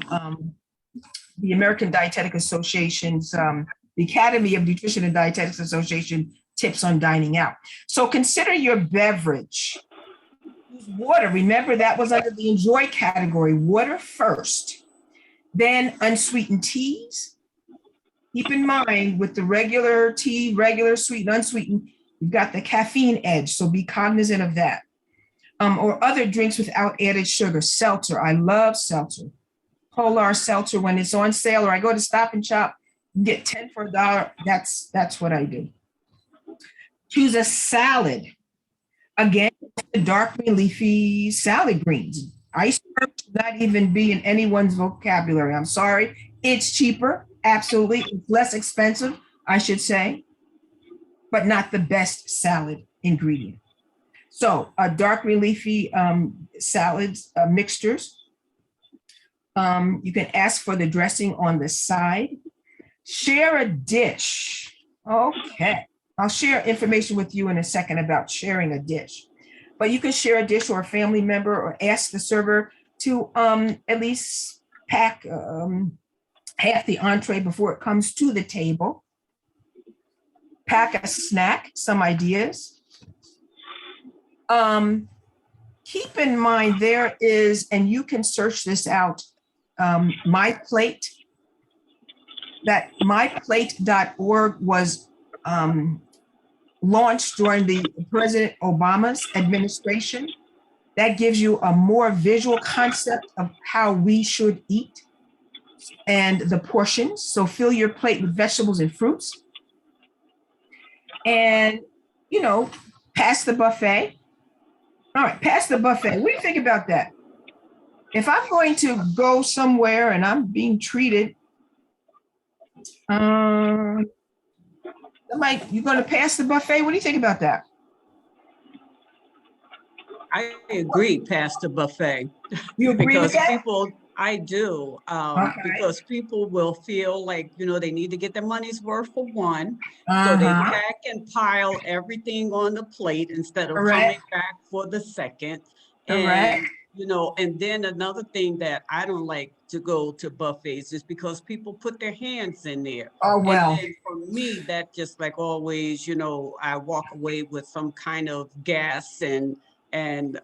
the American Dietetic Association's, the Academy of Nutrition and Dietetics Association tips on dining out. So consider your beverage. Use water. Remember that was under the enjoy category. Water first, then unsweetened teas. Keep in mind with the regular tea, regular sweet and unsweetened, you've got the caffeine edge. So be cognizant of that. Or other drinks without added sugar. Seltzer. I love seltzer. Polar seltzer when it's on sale, or I go to Stop and Shop, get 10 for $1. That's what I do. Choose a salad. Again, dark green leafy salad greens. Iceberg should not even be in anyone's vocabulary. I'm sorry. It's cheaper. Absolutely. It's less expensive, I should say, but not the best salad ingredient. So dark green leafy salads, mixtures. You can ask for the dressing on the side. Share a dish. Okay. I'll share information with you in a second about sharing a dish. But you can share a dish or a family member, or ask the server to at least pack half the entree before it comes to the table. Pack a snack, some ideas. Keep in mind there is, and you can search this out, My Plate. That myplate.org was launched during the President Obama's administration. That gives you a more visual concept of how we should eat and the portions. So fill your plate with vegetables and fruits. And, pass the buffet. All right, pass the buffet. What do you think about that? if I'm going to go somewhere and I'm being treated, Mike, you going to pass the buffet? What do you think about that? I agree, past the buffet. You agree with Because that? people, I do, Okay. because people will feel like, they need to get their money's worth for one. So they Uh-huh. pack and pile everything on the plate instead of Correct. coming back for the second. Correct. And, and then another thing that I don't like to go to buffets is because people put their hands in there. Oh, well. And then for me, that just like always, I walk away with some kind of gas and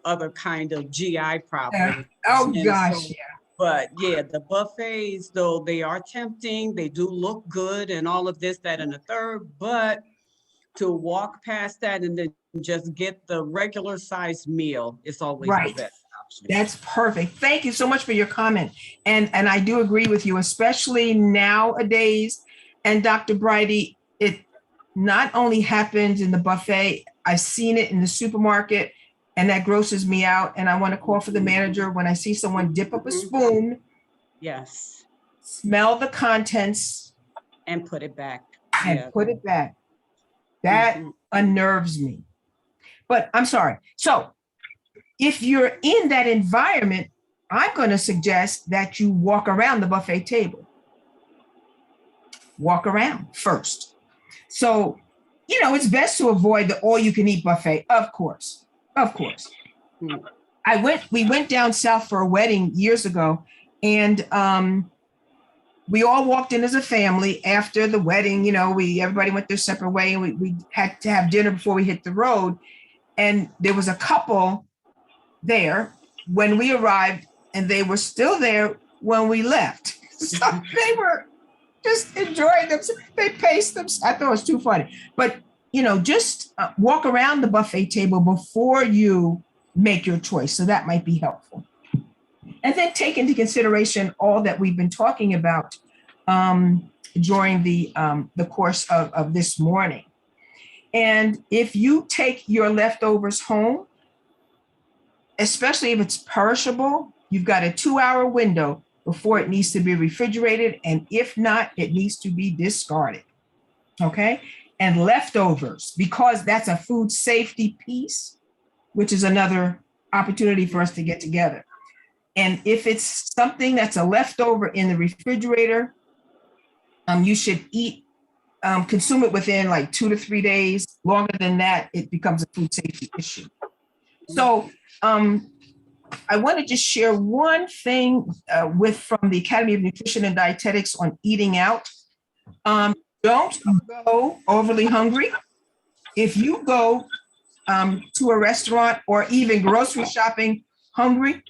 other kind of GI problems. Oh, And gosh, so- yeah. But yeah, the buffets, though, they are tempting. They do look good and all of this, that, and the third, but to walk past that and then just get the regular sized meal is always the Right. best option. That's perfect. Thank you so much for your comment. And I do agree with you, especially nowadays. And Dr. Brighty, it not only happens in the buffet, I've seen it in the supermarket, and that grosses me out. And I want to call for the manager when I see someone dip up a spoon, Yes, smell the contents, and put it back. and Yeah. put it back. That Mhm. unnerves me. But I'm sorry. So if you're in that environment, I'm going to suggest that you walk around the buffet table. Walk around first. So, it's best to avoid the all-you-can-eat buffet, of course. Of course. Mm. We went down south for a wedding years ago, and we all walked in as a family after the wedding. Everybody went their separate way, and we had to have dinner before we hit the road. And there was a couple there when we arrived, and they were still there when we left. So they were just enjoying them. They paced them. I thought it was too funny. But, just walk around the buffet table before you make your choice. So that might be helpful. And then take into consideration all that we've been talking about during the course of this morning. And if you take your leftovers home, especially if it's perishable, you've got a 2-hour window before it needs to be refrigerated. And if not, it needs to be discarded. Okay. And leftovers, because that's a food safety piece, which is another opportunity for us to get together. And if it's something that's a leftover in the refrigerator, you should consume it within like 2 to 3 days. Longer than that, it becomes a food safety issue. So I want to just share one thing from the Academy of Nutrition and Dietetics on eating out. Don't go overly hungry. If you go to a restaurant or even grocery shopping hungry,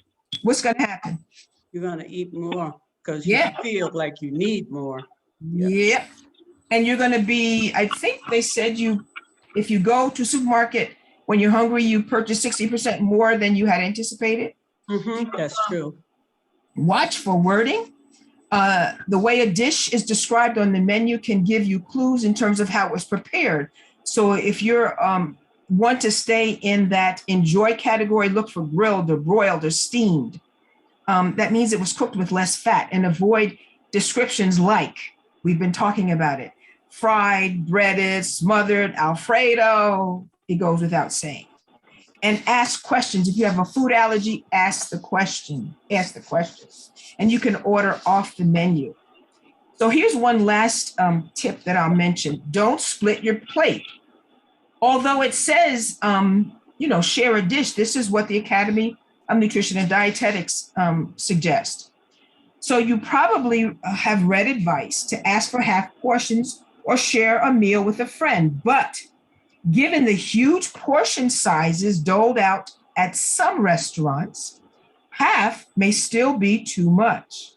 what's going to happen? You're going to eat more because Yeah. you feel like you need more. Yep. And you're going to be, I think they said if you go to a supermarket, when you're hungry, you purchase 60% more than you had anticipated. Mhm, that's true. Watch for wording. The way a dish is described on the menu can give you clues in terms of how it was prepared. So if you're want to stay in that enjoy category, look for grilled or broiled or steamed. That means it was cooked with less fat, and avoid descriptions like, we've been talking about it, fried, breaded, smothered, Alfredo. It goes without saying. And ask questions. If you have a food allergy, ask the question. Ask the questions. And you can order off the menu. So here's one last tip that I'll mention. Don't split your plate. Although it says, share a dish, this is what the Academy of Nutrition and Dietetics suggests. So you probably have read advice to ask for half portions or share a meal with a friend. But given the huge portion sizes doled out at some restaurants, half may still be too much.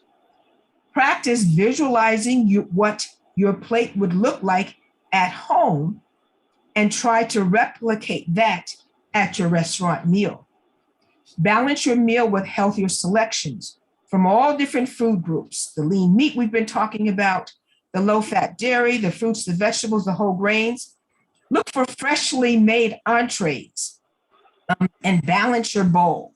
Practice visualizing what your plate would look like at home and try to replicate that at your restaurant meal. Balance your meal with healthier selections from all different food groups: the lean meat we've been talking about, the low-fat dairy, the fruits, the vegetables, the whole grains. Look for freshly made entrees and balance your bowl.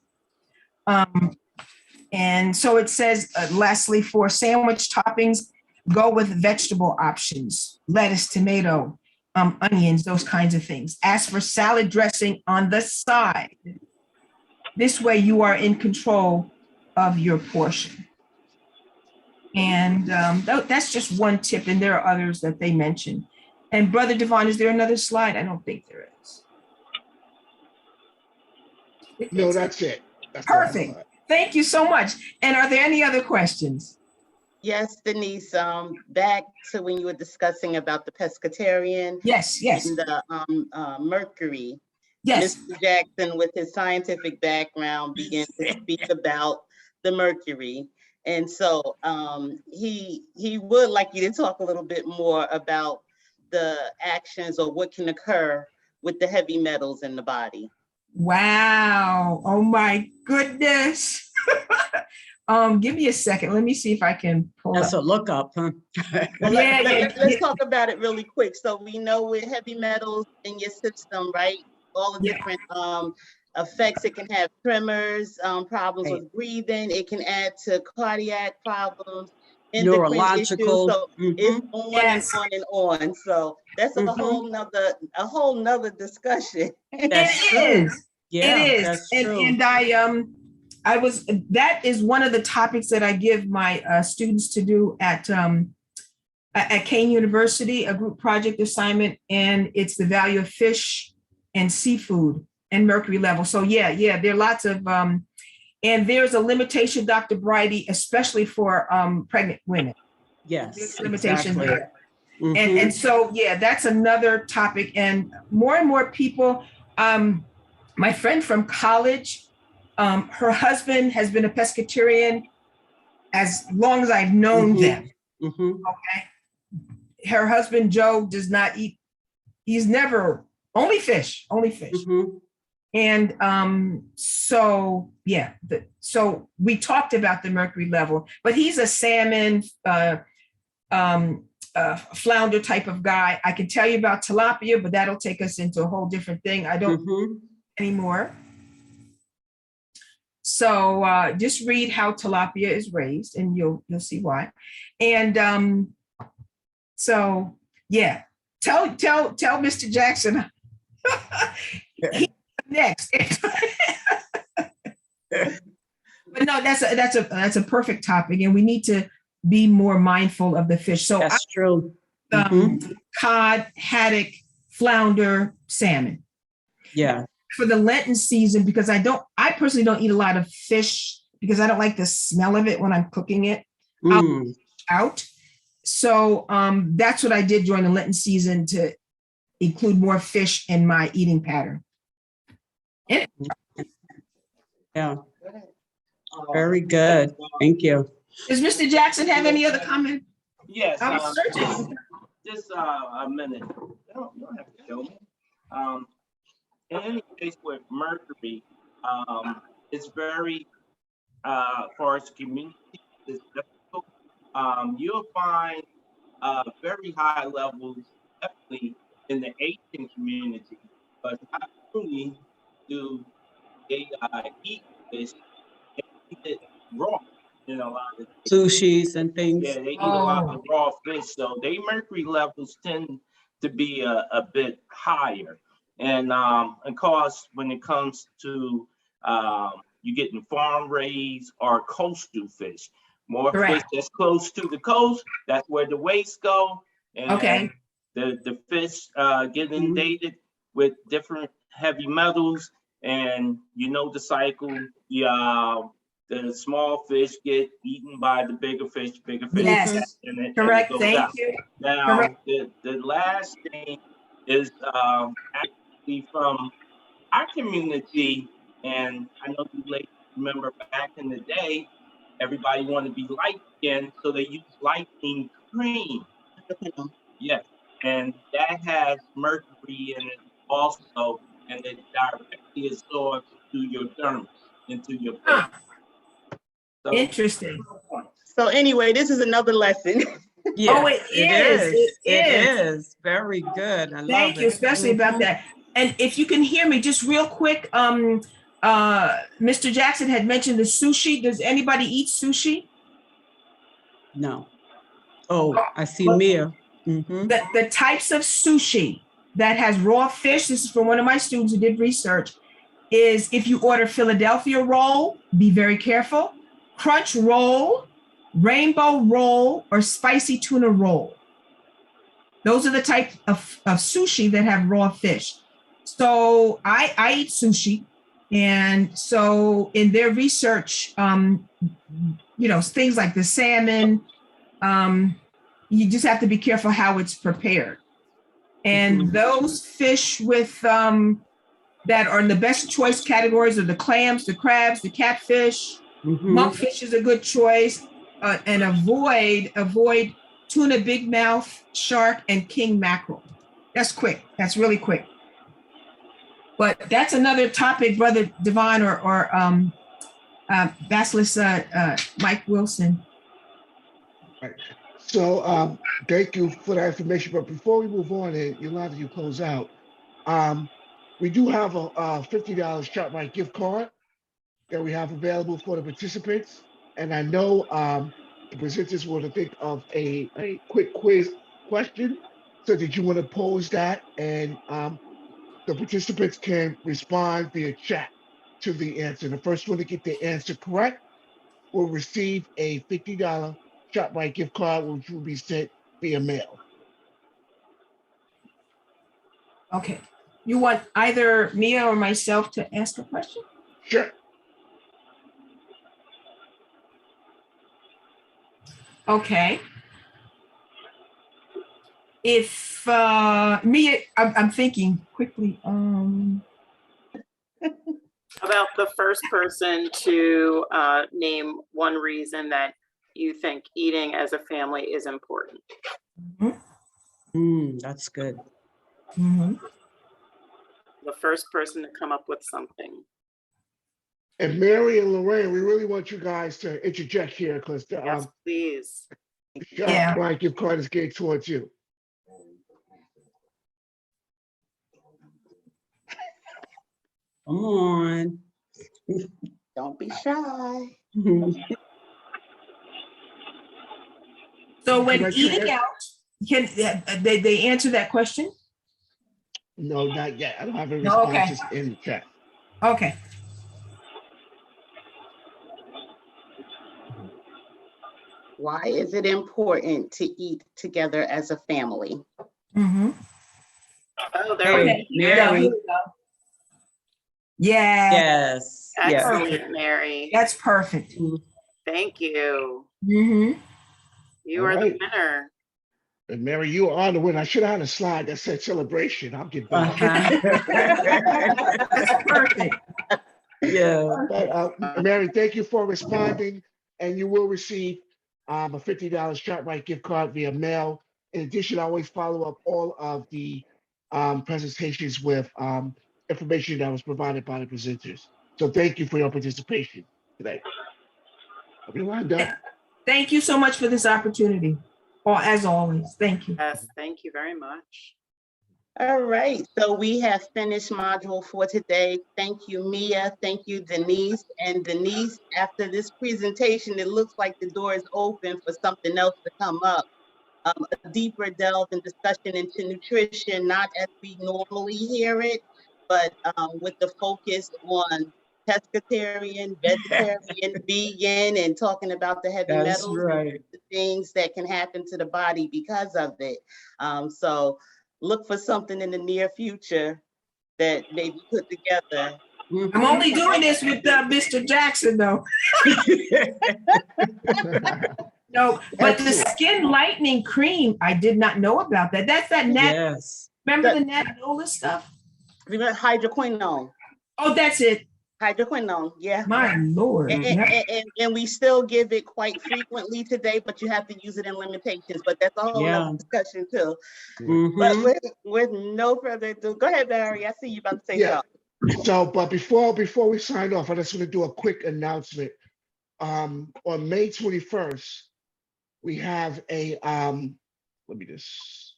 And so it says, lastly, for sandwich toppings, go with vegetable options, lettuce, tomato, onions, those kinds of things. Ask for salad dressing on the side. This way you are in control of your portion. And that's just one tip, and there are others that they mentioned. And Brother Devon, is there another slide? I don't think there is. No, that's it. That's the Perfect. slide. Thank you so much. And are there any other questions? Yes, Denise, back to when you were discussing about the pescatarian Yes, yes, and the mercury. yes. Mr. Jackson, with his scientific background, began to speak about the mercury. And so he would like you to talk a little bit more about the actions or what can occur with the heavy metals in the body. Wow. Oh my goodness. Give me a second. Let me see if I can pull That's up. a lookup, huh? Well, Yeah, let's talk about it really quick. So we know with heavy metals in your system, right? All the Yeah. different effects. It can have tremors, problems Right. with breathing. It can add to cardiac problems, endocrine issues. Neurological. So it's on Yes. and on and on. So that's a whole nother discussion. That's It true. is. Yeah, It is. that's And, true. and that is one of the topics that I give my students to do at Kane University, a group project assignment, and it's the value of fish and seafood and mercury level. So yeah, there are lots of, and there's a limitation, Dr. Bridie, especially for pregnant women. Yes, There's a limitation exactly. there. Mhm. And so, yeah, that's another topic. And more people, my friend from college, her husband has been a pescatarian as long as I've known Mhm. them. Mhm. Her husband, Joe, does not eat, he's never, only fish. Mhm. And so, yeah, so we talked about the mercury level, but he's a salmon, flounder type of guy. I can tell you about tilapia, but that'll take us into a whole different thing. I don't Mhm. anymore. So just read how tilapia is raised, and you'll see why. And so yeah, tell Mr. Jackson he's next. But no, that's a perfect topic, and we need to be more mindful of the fish. So That's true. cod, haddock, flounder, salmon. Yeah. For the Lenten season, because I personally don't eat a lot of fish because I don't like the smell of it when I'm cooking it Mm. out. So that's what I did during the Lenten season to include more fish in my eating pattern. Yeah. Very good. Thank you. Does Mr. Jackson have any other comment? Yes, I'm searching. just a minute. You don't have to show me. In any case with mercury, it's very, for its community, it's difficult. You'll find very high levels, definitely in the Asian community, but not only do they eat this, they eat it raw in a lot of cases. Sushis and things. Yeah, they eat a lot of raw fish, so their mercury levels tend to be a bit higher. And of course, when it comes to you getting farm raised or coastal fish, more Correct. fish that's close to the coast, that's where the wastes go. And Okay. the fish get inundated with different heavy metals, and you know the cycle. The small fish get eaten by the bigger fish, Yes. and it Correct. goes Thank out. you. Now, Correct. the last thing is actually from our community, and I know you ladies remember back in the day, everybody wanted to be light skinned, so they used lightening cream. Yes, and that has mercury in it also, and it directly absorbs through your dermis, into your face. Ah, So, interesting. So anyway, this is another lesson. Yeah, Oh, it is. It is. Very good. I love Thank you, it. especially about that. And if you can hear me just real quick, Mr. Jackson had mentioned the sushi. Does anybody eat sushi? No. Oh, I see Mia. Mhm. The types of sushi that has raw fish, this is from one of my students who did research, is if you order Philadelphia roll, be very careful, crunch roll, rainbow roll, or spicy tuna roll. Those are the type of sushi that have raw fish. So I eat sushi. And so in their research, things like the salmon, you just have to be careful how it's prepared. And Mhm. those fish with that are in the best choice categories are the clams, the crabs, the catfish. Mhm. Monkfish is a good choice, and avoid tuna, big mouth, shark, and king mackerel. That's quick. That's really quick. But that's another topic, Brother Devon or Basilisk Mike Wilson. So thank you for that information. But before we move on, and Yolanda, you close out. We do have a $50 ShopRite gift card that we have available for the participants. And I know the presenters want to think of a quick quiz question. So did you want to pose that? And the participants can respond via chat to the answer. The first one to get the answer correct will receive a $50 ShopRite gift card, which will be sent via mail. Okay. You want either Mia or myself to ask a question? Sure. Okay. If Mia, I'm thinking quickly. About the first person to name one reason that you think eating as a family is important. That's good. Mhm. The first person to come up with something. And Mary and Lorraine, we really want you guys to interject here because the Yes, please. Yeah. ShopRite gift card is geared towards you. Come on. Don't be shy. So when Correct. eating out, can they answer that question? No, not yet. I don't have any No, okay. responses in the chat. Okay. Why is it important to eat together as a family? Mm-hmm. Oh, there we go. Hey, Mary. Yeah, Yes. Yes. Excellent, Mary. that's perfect. Thank you. Mm-hmm. You All are right. the winner. And Mary, you are the winner. I should have had a slide that said celebration. I'll get back. That's perfect. Yeah. But Mary, thank you for responding, and you will receive a $50 ShopRite gift card via mail. In addition, I always follow up all of the presentations with information that was provided by the presenters. So thank you for your participation today. Yolanda. Thank you so much for this opportunity. Or as always, thank you. Yes, thank you very much. All right, so we have finished module for today. Thank you, Mia. Thank you, Denise. And Denise, after this presentation, it looks like the door is open for something else to come up. A deeper delve and discussion into nutrition, not as we normally hear it, but with the focus on pescatarian, vegetarian, vegan, and talking about the heavy That's metals right. and the things that can happen to the body because of it. So look for something in the near future that may be put together. I'm only doing this with Mr. Jackson, though. No, but the skin lightening cream, I did not know about that. That's that Nat. Yes. Remember the Natnola stuff? Remember hydroquinone? Oh, that's it. Hydroquinone, yeah. My Lord. And we still give it quite frequently today, but you have to use it in limitations. But that's a whole other discussion too. But with no further ado, go ahead, Barry. I see you about to say something. So, but before we sign off, I just want to do a quick announcement. On May 21st, we have a let me just.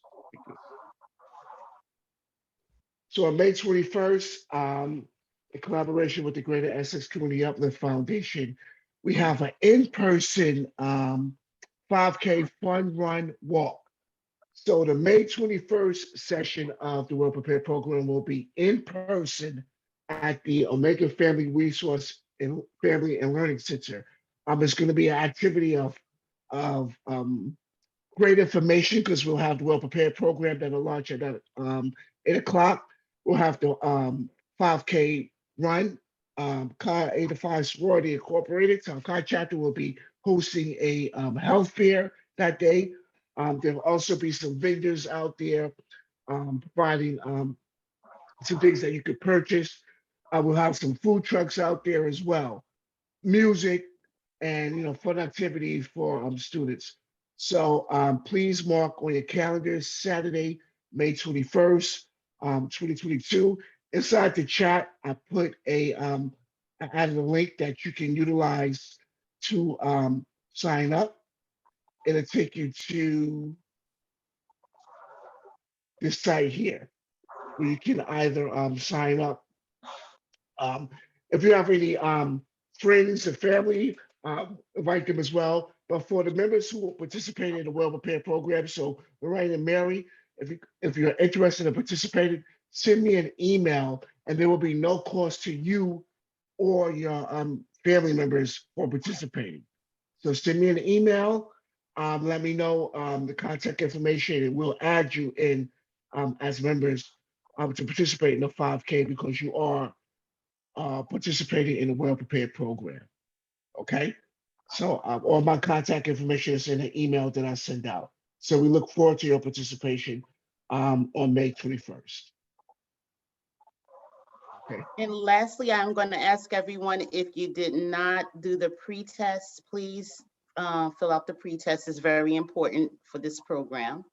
So on May 21st, in collaboration with the Greater Essex Community Uplift Foundation, we have an in-person 5K fun run walk. So the May 21st session of the Well Prepared program will be in person at the Omega Family Resource and Family and Learning Center. It's going to be an activity of great information because we'll have the Well Prepared program that'll launch at 8 o'clock. We'll have the 5K run. Car 8 to 5 Sorority Incorporated, so our car chapter will be hosting a health fair that day. There will also be some vendors out there providing some things that you could purchase. We'll have some food trucks out there as well, music, and fun activities for students. So please mark on your calendars Saturday, May 21st, 2022. Inside the chat, I put I added a link that you can utilize to sign up. It'll take you to this site here, where you can either sign up. If you have any friends and family, invite them as well. But for the members who will participate in the Well Prepared program, so Lorraine and Mary, if you're interested in participating, send me an email, and there will be no cost to you or your family members for participating. So send me an email, let me know the contact information, and we'll add you in as members to participate in the 5K because you are participating in the Well Prepared program. Okay, so all my contact information is in the email that I send out. So we look forward to your participation on May 21st. Okay. And lastly, I'm going to ask everyone, if you did not do the pre-test, please fill out the pre-test. It's very important for this program.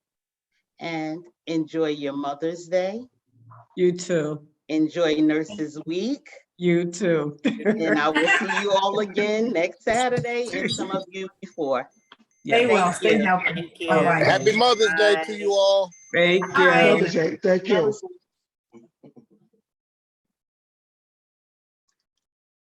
And enjoy your Mother's Day. You too. Enjoy Nurses Week. You too. And I will see you all again next Saturday, and some of you before. Stay well, Thank stay you. healthy. Thank you. All right. Happy Mother's Day to you all. Thank All right. you. Mother's Day, thank you.